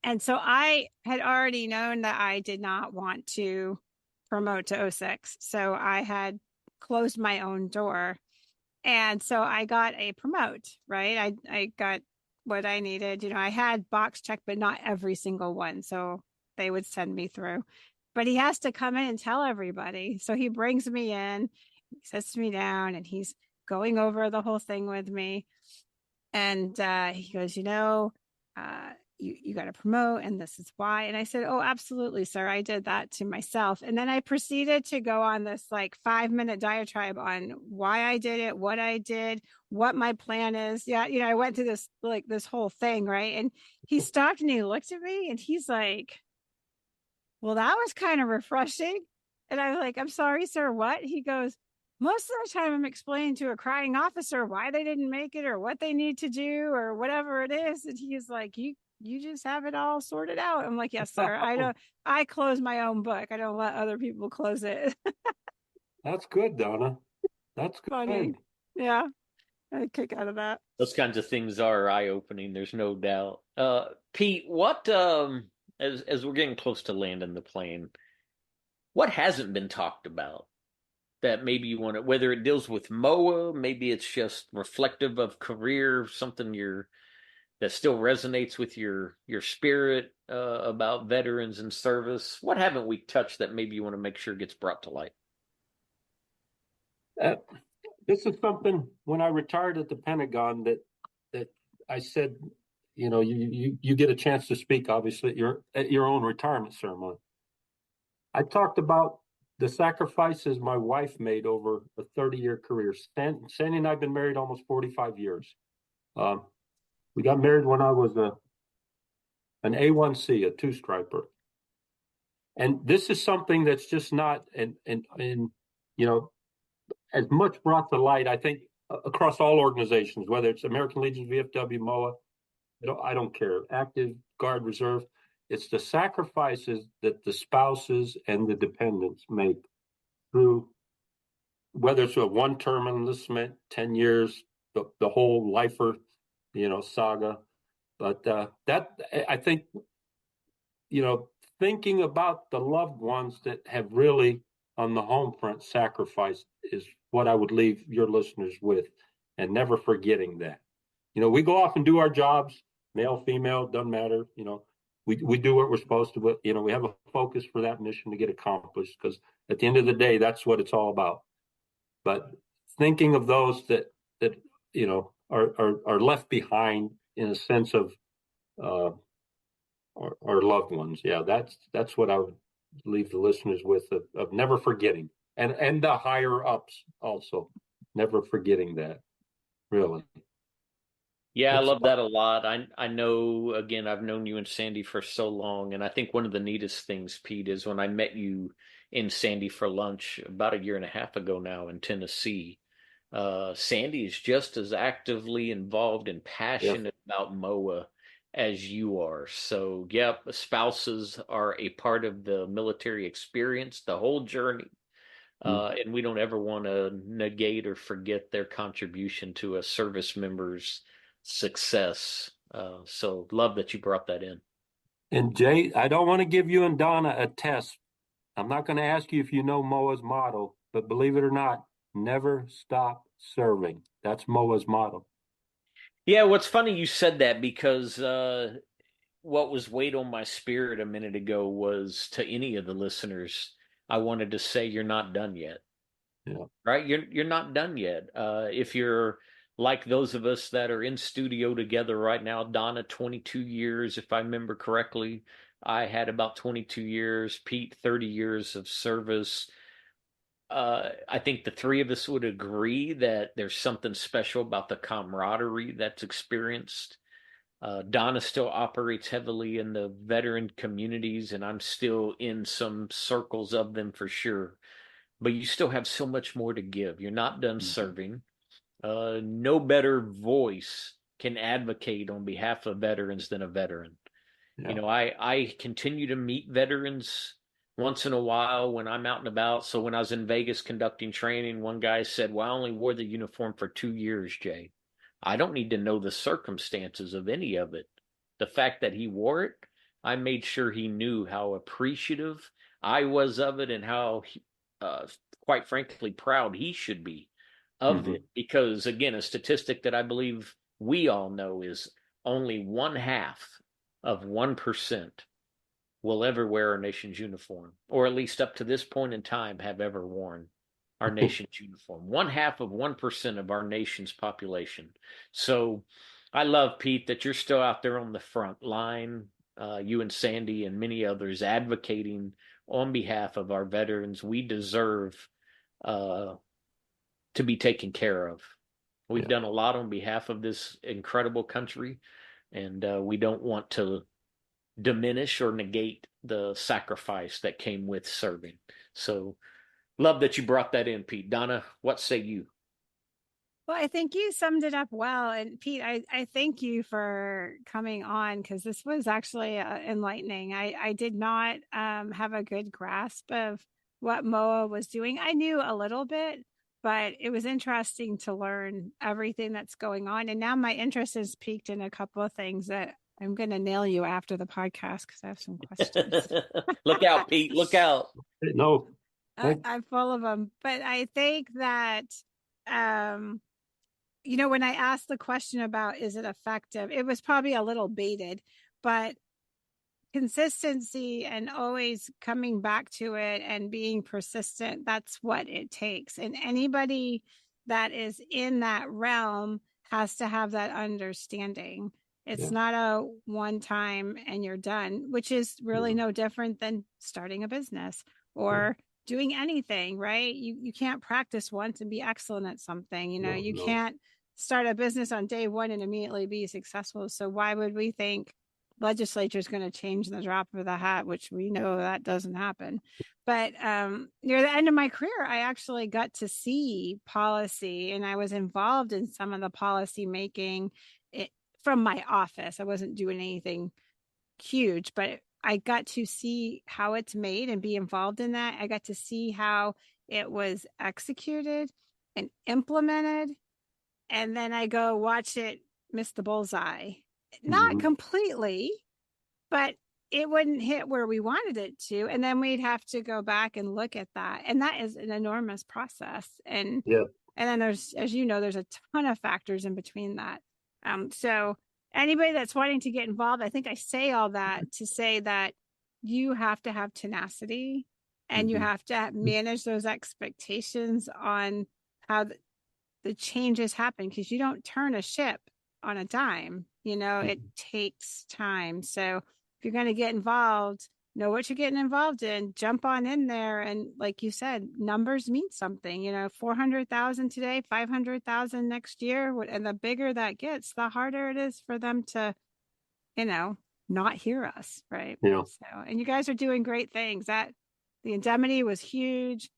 And so I had already known that I did not want to promote to 06. So I had closed my own door. And so I got a promote, right? I got what I needed. I had box checked, but not every single one. So they would send me through. But he has to come in and tell everybody. So he brings me in, he sits me down, and he's going over the whole thing with me. And he goes, you got to promote, and this is why. And I said, oh, absolutely, sir. I did that to myself. And then I proceeded to go on this like 5-minute diatribe on why I did it, what I did, what my plan is. Yeah. I went to this whole thing. Right. And he stopped and he looked at me and he's like, well, that was kind of refreshing. And I was like, I'm sorry, sir. What? He goes, most of the time I'm explaining to a crying officer why they didn't make it or what they need to do or whatever it is. And he's like, you just have it all sorted out. I'm like, yes, sir. I close my own book. I don't let other people close it. That's good, Donna. That's good. Funny. Yeah. I kick out of that. Those kinds of things are eye-opening. There's no doubt. Pete, what, as we're getting close to landing the plane, what hasn't been talked about that maybe you want to, whether it deals with Moaa, maybe it's just reflective of career, something that still resonates with your spirit about veterans and service? What haven't we touched that maybe you want to make sure gets brought to light? This is something when I retired at the Pentagon that I said, you get a chance to speak, obviously, at your own retirement ceremony. I talked about the sacrifices my wife made over a 30-year career. Sandy and I have been married almost 45 years. We got married when I was an A1C, a two-striper. And this is something that's just not, as much brought to light, I think, across all organizations, whether it's American Legion, VFW, Moaa, I don't care, active, Guard, Reserve. It's the sacrifices that the spouses and the dependents make through, whether it's a one-term enlistment, 10 years, the whole lifer, saga. But that, I think, thinking about the loved ones that have really, on the home front, sacrificed is what I would leave your listeners with, and never forgetting that. We go off and do our jobs, male, female, doesn't matter. We do what we're supposed to, but, we have a focus for that mission to get accomplished, because at the end of the day, that's what it's all about. But thinking of those that are left behind in a sense of our loved ones. Yeah, that's what I would leave the listeners with, of never forgetting, and the higher ups also, never forgetting that, really. Yeah, I love that a lot. I know, again, I've known you and Sandy for so long, and I think one of the neatest things, Pete, is when I met you in Sandy for lunch about 1.5 years ago now in Tennessee. Sandy is just as actively involved and passionate about Moaa as you are. So, yep, spouses are a part of the military experience, the whole journey. And we don't ever want to negate or forget their contribution to a service member's success. So love that you brought that in. And Jay, I don't want to give you and Donna a test. I'm not going to ask you if you know Moaa's motto, but believe it or not, never stop serving. That's Moaa's motto. Yeah, what's funny you said that, because what was weighed on my spirit a minute ago was, to any of the listeners, I wanted to say you're not done yet. Yeah. Right? You're not done yet. If you're like those of us that are in studio together right now, Donna, 22 years, if I remember correctly. I had about 22 years. Pete, 30 years of service. I think the three of us would agree that there's something special about the camaraderie that's experienced. Donna still operates heavily in the veteran communities, and I'm still in some circles of them for sure. But you still have so much more to give. You're not done serving. No better voice can advocate on behalf of veterans than a veteran. Yeah. I continue to meet veterans once in a while when I'm out and about. So when I was in Vegas conducting training, one guy said, well, I only wore the uniform for 2 years, Jay. I don't need to know the circumstances of any of it. The fact that he wore it, I made sure he knew how appreciative I was of it, and how, quite frankly, proud he should be of it. Because, again, a statistic that I believe we all know is only 0.5% will ever wear our nation's uniform, or at least up to this point in time have ever worn our nation's uniform. 0.5% of our nation's population. So I love, Pete, that you're still out there on the front line, you and Sandy and many others advocating on behalf of our veterans. We deserve to be taken care of. We've done a lot on behalf of this incredible country, and we don't want to diminish or negate the sacrifice that came with serving. So love that you brought that in, Pete. Donna, what say you? Well, I think you summed it up well. And Pete, I thank you for coming on, because this was actually enlightening. I did not have a good grasp of what Moaa was doing. I knew a little bit, but it was interesting to learn everything that's going on. And now my interest is piqued in a couple of things that I'm going to nail you after the podcast, because I have some questions. Look out, Pete. Look out. No. I'm full of them. But I think that, when I asked the question about, is it effective? It was probably a little baited, but consistency and always coming back to it and being persistent, that's what it takes. And anybody that is in that realm has to have that understanding. It's not a one time and you're done, which is really no different than starting a business or doing anything, right? You can't practice once and be excellent at something. You can't start a business on day one and immediately be successful. So why would we think legislature is going to change the drop of the hat, which we know that doesn't happen. But near the end of my career, I actually got to see policy, and I was involved in some of the policy making from my office. I wasn't doing anything huge, but I got to see how it's made and be involved in that. I got to see how it was executed and implemented. And then I go watch it miss the bullseye. Not completely, but it wouldn't hit where we wanted it to. And then we'd have to go back and look at that. And that is an enormous process. And then there's, as you know, there's a ton of factors in between that. So anybody that's wanting to get involved, I think I say all that to say that you have to have tenacity and you have to manage those expectations on how the changes happen, because you don't turn a ship on a dime. It takes time. So if you're going to get involved, know what you're getting involved in, jump on in there. And like you said, numbers mean something, 400,000 today, 500,000 next year. And the bigger that gets, the harder it is for them to, not hear us. Right. Yeah. So, and you guys are doing great things. That the indemnity was huge.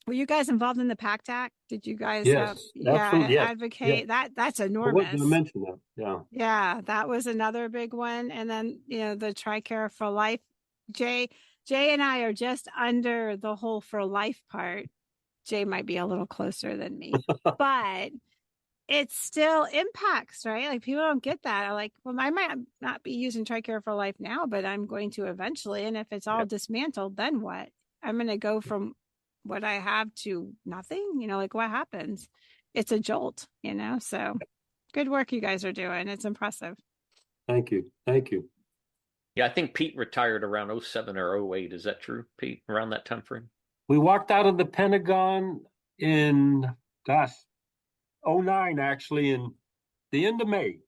Were you guys involved in the PACT Act? Did you guys advocate? Yes. That's enormous. I wasn't going to mention that. Yeah. Yeah, that was another big one. And then, the Tricare for life. Jay and I are just under the whole for life part. Jay might be a little closer than me, but it still impacts, right? Like people don't get that. Like, well, I might not be using Tricare for life now, but I'm going to eventually. And if it's all dismantled, then what? I'm going to go from what I have to nothing, like what happens? It's a jolt, so good work you guys are doing. It's impressive. Thank you. Yeah, I think Pete retired around 07 or 08. Is that true, Pete? Around that time frame? We walked out of the Pentagon in, 09, actually, in the end of May.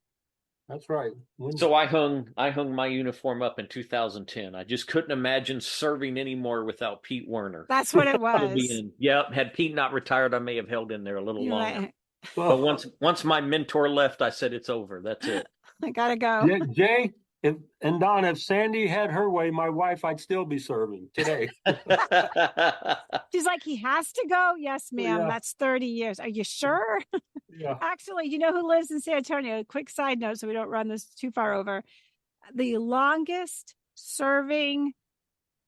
That's right. So I hung my uniform up in 2010. I just couldn't imagine serving anymore without Pete Werner. That's what it was. Yep. Had Pete not retired, I may have held in there a little longer. Right. But once my mentor left, I said, it's over. That's it. I gotta go. Jay and Donna, if Sandy had her way, my wife, I'd still be serving today. She's like, he has to go. Yes, ma'am. Yeah. That's 30 years. Are you sure? Yeah. Actually, you know who lives in San Antonio? Quick side note, so we don't run this too far over. The longest serving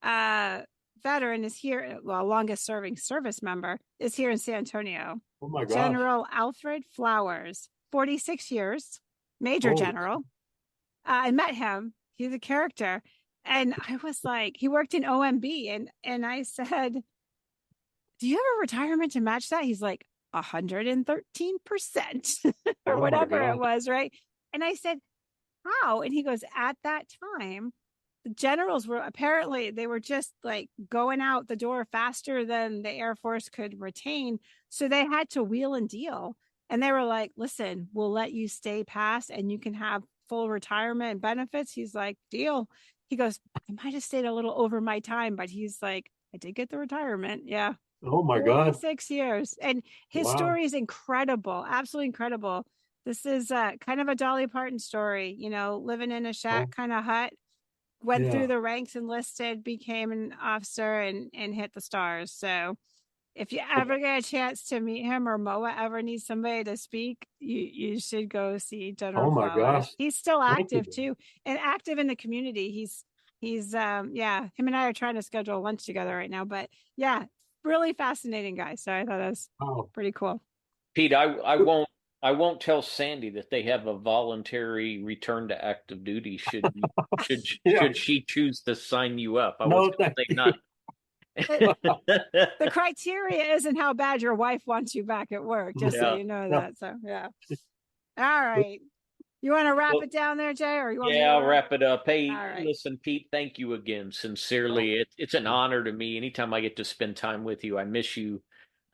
veteran is here. Well, longest serving service member is here in San Antonio. Oh my God. General Alfred Flowers, 46 years, Major General. I met him. He's a character. And I was like, he worked in OMB. And I said, do you have a retirement to match that? He's like, 113% or whatever it was. Right. And I said, how? And he goes, at that time, the generals were they were just like going out the door faster than the Air Force could retain. So they had to wheel and deal. And they were like, listen, we'll let you stay past and you can have full retirement benefits. He's like, deal. He goes, I might have stayed a little over my time, but he's like, I did get the retirement. Yeah. Oh my God. 6 years. And his story is incredible. Absolutely incredible. This is kind of a Dolly Parton story, living in a shack kind of hut, went through the ranks, enlisted, became an officer and hit the stars. So if you ever get a chance to meet him, or Moaa ever needs somebody to speak, you should go see General Flowers. Gosh. He's still active too, and active in the community. He's him and I are trying to schedule lunch together right now, but yeah, really fascinating guy. So I thought that was pretty cool. Pete, I won't tell Sandy that they have a voluntary return to active duty should she choose to sign you up. I was going to say not. The criteria isn't how bad your wife wants you back at work, just so you know that. So yeah. All right. You want to wrap it down there, Jay, or you want? Yeah, I'll wrap it up. Hey, listen, Pete, thank you again. Sincerely, it's an honor to me. Anytime I get to spend time with you, I miss you.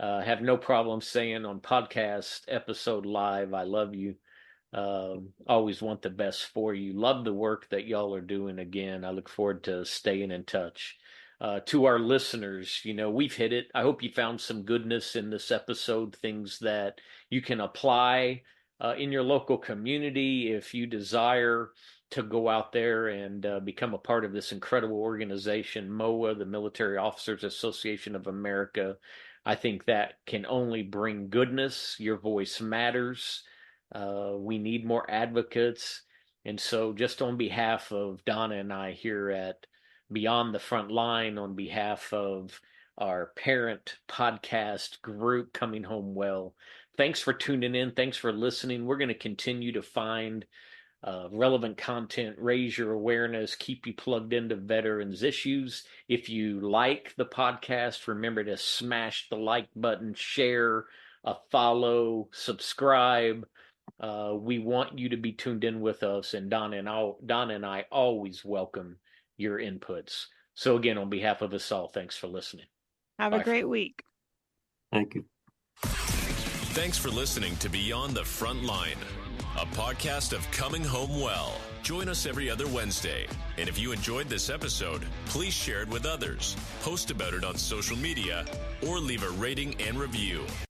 Have no problem saying on podcast, episode, live, I love you. Always want the best for you. Love the work that y'all are doing. Again, I look forward to staying in touch. To our listeners, we've hit it. I hope you found some goodness in this episode, things that you can apply in your local community if you desire to go out there and become a part of this incredible organization, Moaa, the Military Officers Association of America. I think that can only bring goodness. Your voice matters. We need more advocates. And so just on behalf of Donna and I here at Beyond the Front Line, on behalf of our parent podcast group, Coming Home Well, thanks for tuning in. Thanks for listening. We're going to continue to find relevant content, raise your awareness, keep you plugged into veterans issues. If you like the podcast, remember to smash the like button, share, follow, subscribe. We want you to be tuned in with us, and Donna and I always welcome your inputs. So again, on behalf of us all, thanks for listening. Have a great week. Thank you. Thanks for listening to Beyond the Front Line, a podcast of Coming Home Well. Join us every other Wednesday. And if you enjoyed this episode, please share it with others, post about it on social media, or leave a rating and review.